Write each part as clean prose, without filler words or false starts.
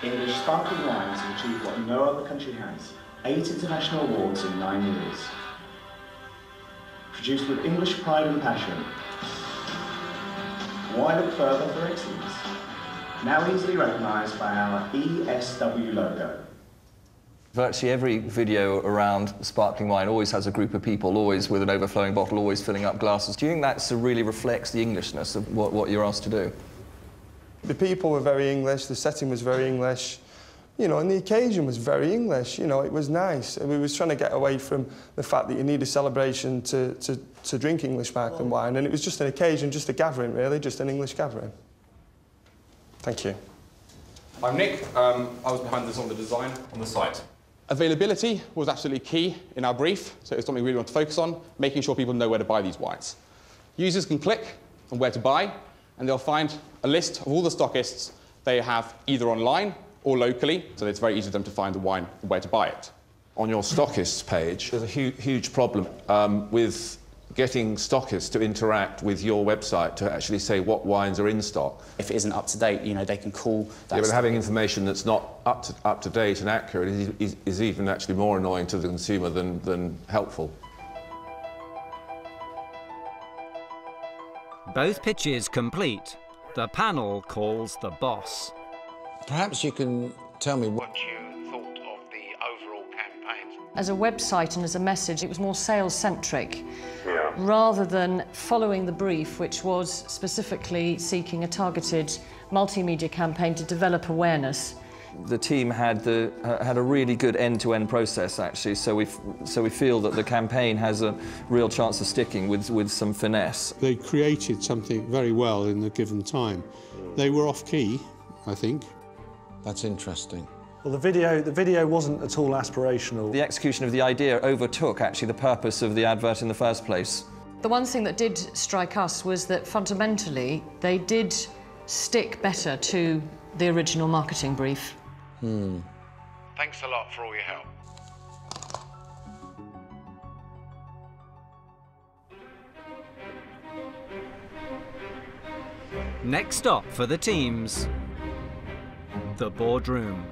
English sparkling wines have achieved what no other country has: 8 international awards in 9 years. Produced with English pride and passion. Why look further for excellence? Now easily recognised by our ESW logo. Virtually every video around sparkling wine always has a group of people, always with an overflowing bottle, always filling up glasses. Do you think that really reflects the Englishness of what you're asked to do? The people were very English, the setting was very English, you know, and the occasion was very English, you know, it was nice. And we was trying to get away from the fact that you need a celebration to drink English sparkling wine, and it was just an occasion, just a gathering, really, just an English gathering. Thank you. I'm Nick. I was behind this on the design on the site. Availability was absolutely key in our brief, so it's something we really want to focus on, making sure people know where to buy these wines. Users can click on where to buy, and they'll find a list of all the stockists they have either online or locally, so it's very easy for them to find the wine and where to buy it. On your stockists page, there's a huge problem with getting stockists to interact with your website to actually say what wines are in stock. If it isn't up to date, you know, they can call that. Yeah, but having information that's not up to date and accurate is even actually more annoying to the consumer than helpful. Both pitches complete. The panel calls the boss. Perhaps you can tell me what you thought of the overall campaign. As a website and as a message, it was more sales-centric, rather than following the brief, which was specifically seeking a targeted multimedia campaign to develop awareness. The team had a really good end-to-end process, actually, so we feel that the campaign has a real chance of sticking with some finesse. They created something very well in the given time. They were off-key, I think. That's interesting. Well, the video wasn't at all aspirational. The execution of the idea overtook, actually, the purpose of the advert in the first place. The one thing that did strike us was that fundamentally they did stick better to the original marketing brief. Thanks a lot for all your help. Next stop for the teams, the boardroom.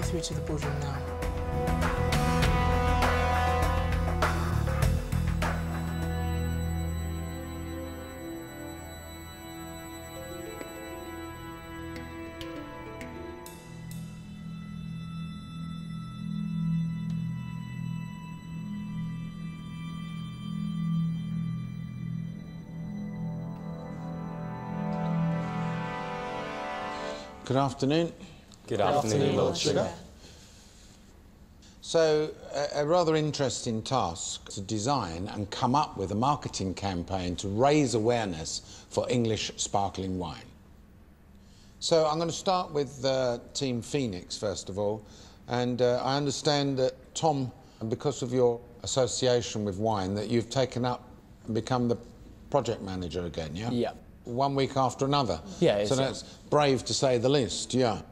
Through to the boardroom now. Good afternoon. Good afternoon, Lord Sugar. So, a rather interesting task to design and come up with a marketing campaign to raise awareness for English sparkling wine. So, I'm going to start with Team Phoenix, first of all. And I understand that, Tom, because of your association with wine, that you've taken up and become the project manager again, yeah? Yeah. 1 week after another. Yeah, so that's brave to say the least, yeah.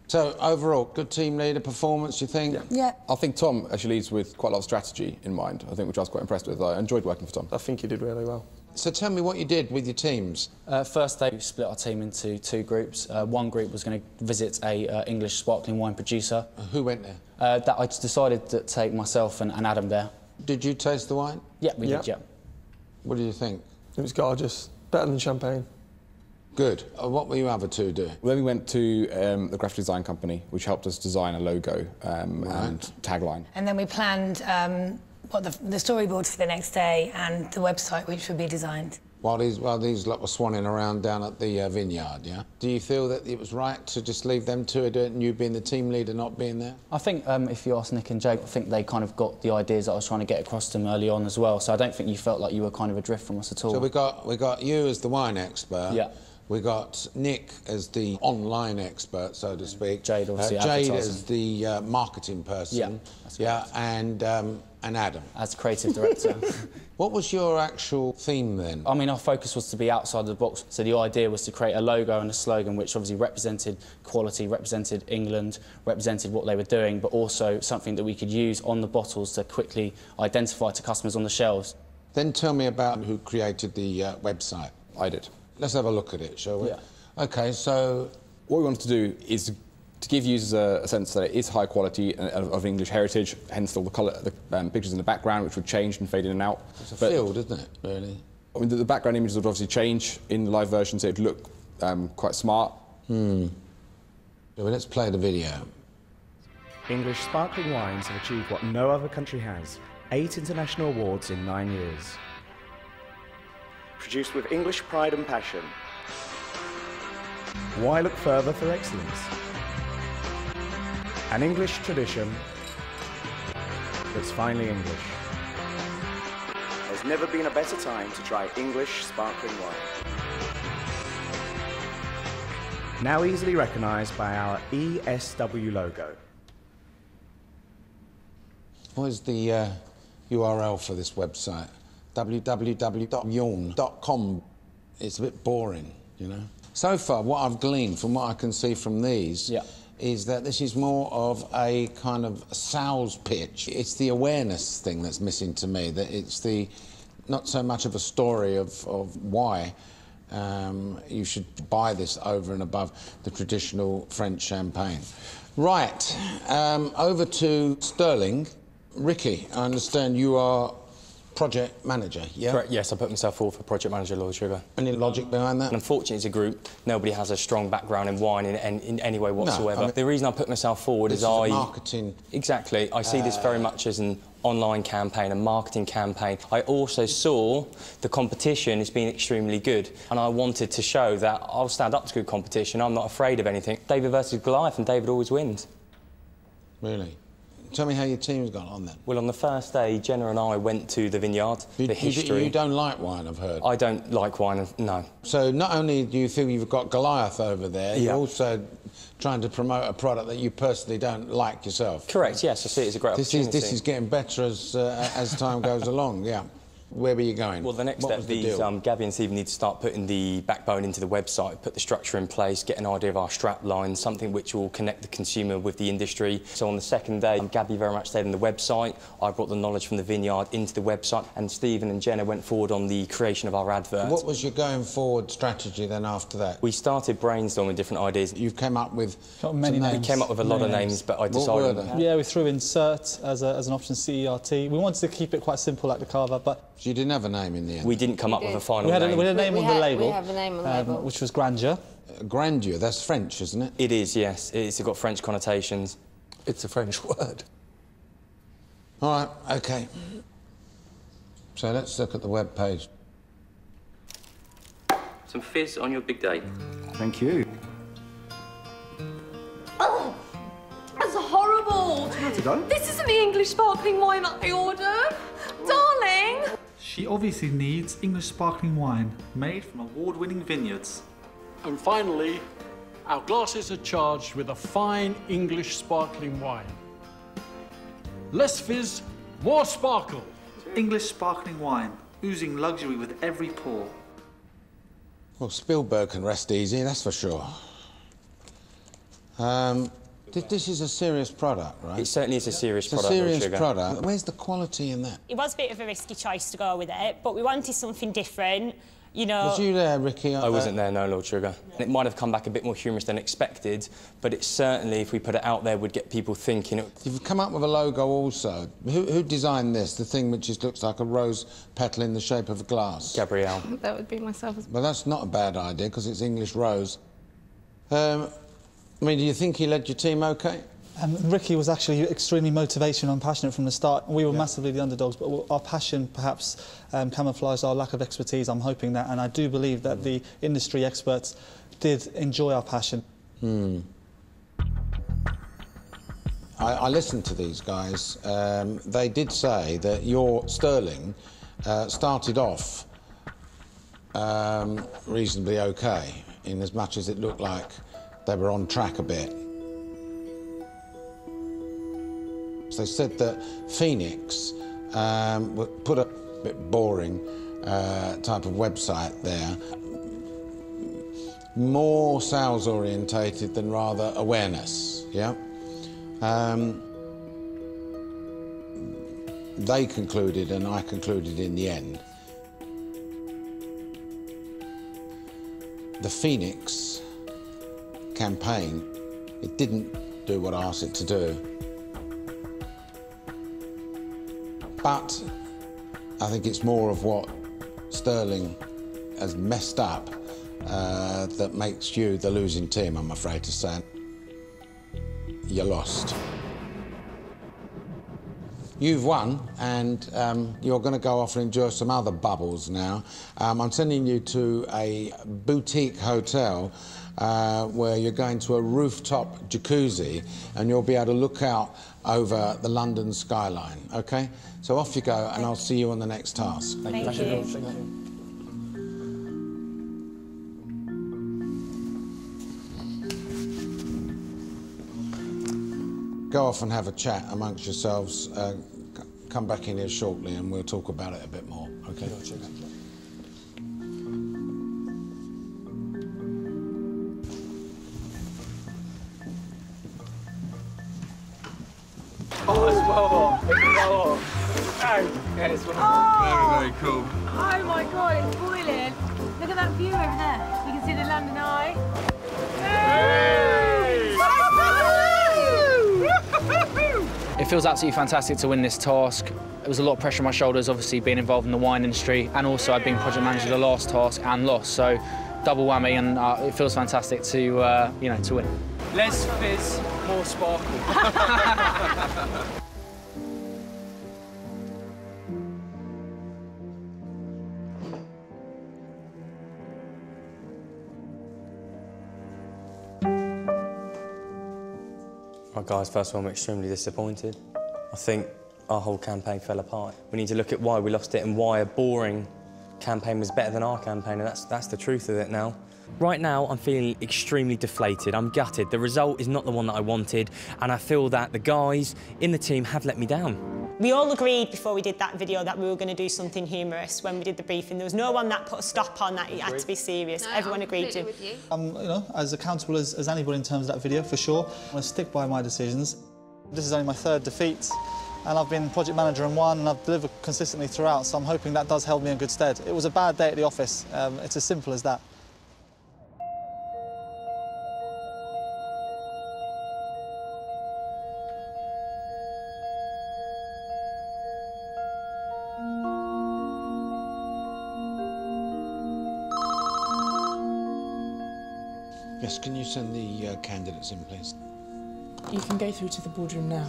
So, overall, good team leader performance, you think? Yeah. I think Tom actually leads with quite a lot of strategy in mind, I think, which I was quite impressed with. I enjoyed working for Tom. I think he did really well. So tell me what you did with your teams. First day, we split our team into 2 groups. One group was going to visit a English sparkling wine producer. Who went there? That I decided to take myself and Adam there. Did you taste the wine? Yeah, we did, yeah. What do you think? It was gorgeous. Better than champagne. Good. What were you other 2 doing? Well, then we went to the graphic design company, which helped us design a logo and tagline. And then we planned the storyboards for the next day and the website which would be designed. While these lot were swanning around down at the vineyard, yeah? Do you feel that it was right to just leave them to do it and you being the team leader not being there? I think if you ask Nick and Jake, I think they kind of got the ideas that I was trying to get across to them early on as well, so I don't think you felt like you were kind of adrift from us at all. So we got you as the wine expert. Yeah. We got Nick as the online expert, so to speak. Jade, obviously, Jade as the marketing person. Yeah, and Adam. As creative director. What was your actual theme then? I mean, our focus was to be outside of the box, so the idea was to create a logo and a slogan which obviously represented quality, represented England, represented what they were doing, but also something that we could use on the bottles to quickly identify to customers on the shelves. Then tell me about who created the website. I did. Let's have a look at it, shall we? Yeah. OK, so... What we wanted to do is to give users a sense that it is high quality of English heritage, hence all the pictures in the background, which would change and fade in and out. It's a field, isn't it, really? I mean, the background images would obviously change in the live version, so it'd look quite smart. Well, let's play the video. English sparkling wines have achieved what no other country has: 8 international awards in 9 years. Produced with English pride and passion. Why look further for excellence? An English tradition that's finally English. There's never been a better time to try English sparkling wine. Now easily recognised by our ESW logo. What is the URL for this website? www.yawn.com. It's a bit boring, you know. So far, what I've gleaned from what I can see from these is that this is more of a kind of sales pitch. It's the awareness thing that's missing to me, that it's the not so much of a story of why you should buy this over and above the traditional French champagne. Right, over to Sterling. Ricky, I understand you are project manager, yeah? Correct, yes, I put myself forward for project manager, Lord Sugar. Any logic behind that? And unfortunately, as a group, nobody has a strong background in wine in any way whatsoever. No, I mean, the reason I put myself forward is marketing. Exactly. I see this very much as an online campaign, a marketing campaign. I also saw the competition as being extremely good, and I wanted to show that I'll stand up to good competition. I'm not afraid of anything. David versus Goliath, and David always wins. Really? Tell me how your team's gone on then. Well, on the first day, Jenna and I went to the vineyard, the history. You don't like wine, I've heard. I don't like wine, no. So not only do you feel you've got Goliath over there, you're also trying to promote a product that you personally don't like yourself. Correct, yes, I see it as a great opportunity. This is getting better as time goes along, yeah. Where were you going? Well, the next step is Gabby and Stephen need to start putting the backbone into the website, put the structure in place, get an idea of our strap line, something which will connect the consumer with the industry. So on the second day, Gabby very much stayed on the website. I brought the knowledge from the vineyard into the website, and Stephen and Jenna went forward on the creation of our advert. What was your going forward strategy then after that? We started brainstorming different ideas. You've came up with many names. We came up with a lot of names, but I decided... What were they? Yeah, we threw insert as an option, CERT. We wanted to keep it quite simple like the carver, but... So you didn't have a name in the end? We didn't come up with a final name. We had a name on the label. We have a name on the label. Which was Grandeur. Grandeur, that's French, isn't it? It is, yes. It's got French connotations. It's a French word. All right, OK. So let's look at the web page. Some fizz on your big day. Thank you. Oh, that's horrible. This isn't the English sparkling wine that I ordered. Darling. She obviously needs English sparkling wine made from award-winning vineyards. And finally, our glasses are charged with a fine English sparkling wine. Less fizz, more sparkle. English sparkling wine, oozing luxury with every pour. Well, Spielberg can rest easy, that's for sure. This is a serious product, right? It certainly is a serious product. It's a serious product. Where's the quality in that? It was a bit of a risky choice to go with it, but we wanted something different, you know. Was you there, Ricky? I wasn't there, no, Lord Sugar. It might have come back a bit more humorous than expected, but it certainly, if we put it out there, would get people thinking. You've come up with a logo also. Who designed this, the thing which just looks like a rose petal in the shape of a glass? Gabrielle. That would be myself as well. Well, that's not a bad idea, because it's English rose. I mean, do you think he led your team OK? Ricky was actually extremely motivational and passionate from the start. We were massively the underdogs, but our passion perhaps camouflaged our lack of expertise. I'm hoping that, and I do believe that the industry experts did enjoy our passion. I listened to these guys. They did say that your Sterling started off reasonably okay, in as much as it looked like they were on track a bit. They said that Phoenix put a bit boring type of website there, more sales orientated than rather awareness, yeah? They concluded, and I concluded in the end, the Phoenix campaign, it didn't do what I asked it to do. But I think it's more of what Sterling has messed up that makes you the losing team, I'm afraid to say. You lost. You've won, and you're going to go off and enjoy some other bubbles now. I'm sending you to a boutique hotel where you're going to a rooftop jacuzzi, and you'll be able to look out over the London skyline, OK? So off you go, and I'll see you on the next task. Thank you. Go off and have a chat amongst yourselves. Come back in here shortly and we'll talk about it a bit more. Okay. Oh, it's well. Yeah, it's well. Very, very cool. Oh my god, it's boiling. Look at that view over there. You can see the London Eye. It feels absolutely fantastic to win this task. There was a lot of pressure on my shoulders, obviously being involved in the wine industry, and also I'd been project manager the last task and lost, so double whammy, and it feels fantastic to, you know, to win. Less fizz, more sparkle. Right, guys, first of all, I'm extremely disappointed. I think our whole campaign fell apart. We need to look at why we lost it and why a boring campaign was better than our campaign, and that's the truth of it now. Right now, I'm feeling extremely deflated. I'm gutted. The result is not the one that I wanted, and I feel that the guys in the team have let me down. We all agreed before we did that video that we were going to do something humorous when we did the briefing. There was no one that put a stop on that. It had to be serious. No, everyone agreed to. with you. I'm, you know, as accountable as anybody in terms of that video, for sure. I'm going to stick by my decisions. This is only my third defeat, and I've been project manager and won, and I've delivered consistently throughout, so I'm hoping that does hold me in good stead. It was a bad day at the office. It's as simple as that. Yes, can you send the candidates in, please? You can go through to the boardroom now.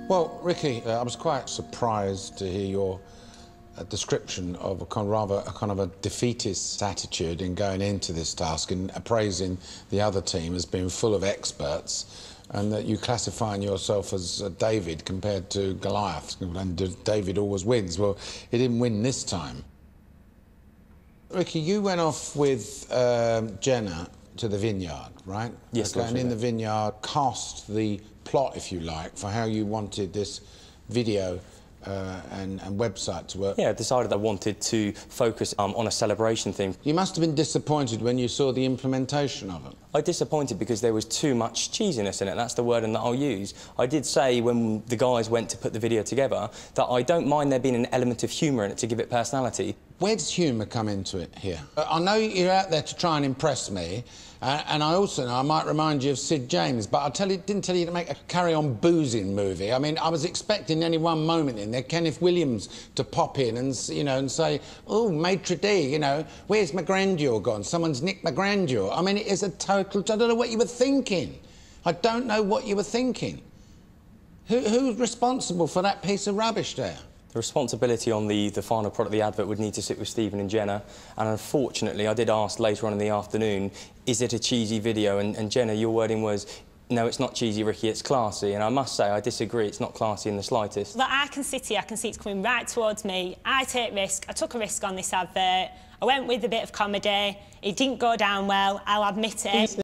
Well, Ricky, I was quite surprised to hear your description of a kind of a defeatist attitude in going into this task and appraising the other team as being full of experts, and that you classifying yourself as David compared to Goliath, and David always wins. Well, he didn't win this time. Ricky, you went off with Jenna to the vineyard, right? Yes, okay, and in the vineyard cast the plot, if you like, for how you wanted this video and website to work. Yeah, I decided I wanted to focus on a celebration theme. You must have been disappointed when you saw the implementation of it. I was disappointed because there was too much cheesiness in it. That's the word that I'll use. I did say when the guys went to put the video together that I don't mind there being an element of humour in it to give it personality, Where does humour come into it here? I know you're out there to try and impress me, and I also know I might remind you of Sid James, but didn't tell you to make a carry-on boozing movie. I mean, I was expecting any one moment in there Kenneth Williams to pop in and, you know, and say, oh, maitre d', you know, where's my grandeur gone? Someone's nicked my grandeur. I mean, it is a total... I don't know what you were thinking. I don't know what you were thinking. Who's responsible for that piece of rubbish there? The responsibility on the final product, the advert, would need to sit with Stephen and Jenna. And unfortunately, I did ask later on in the afternoon, is it a cheesy video? And Jenna, your wording was, no, it's not cheesy, Ricky, it's classy. And I must say, I disagree, it's not classy in the slightest. Like, I can sit here, I can see it's coming right towards me. I take risk, I took a risk on this advert. I went with a bit of comedy. It didn't go down well, I'll admit it.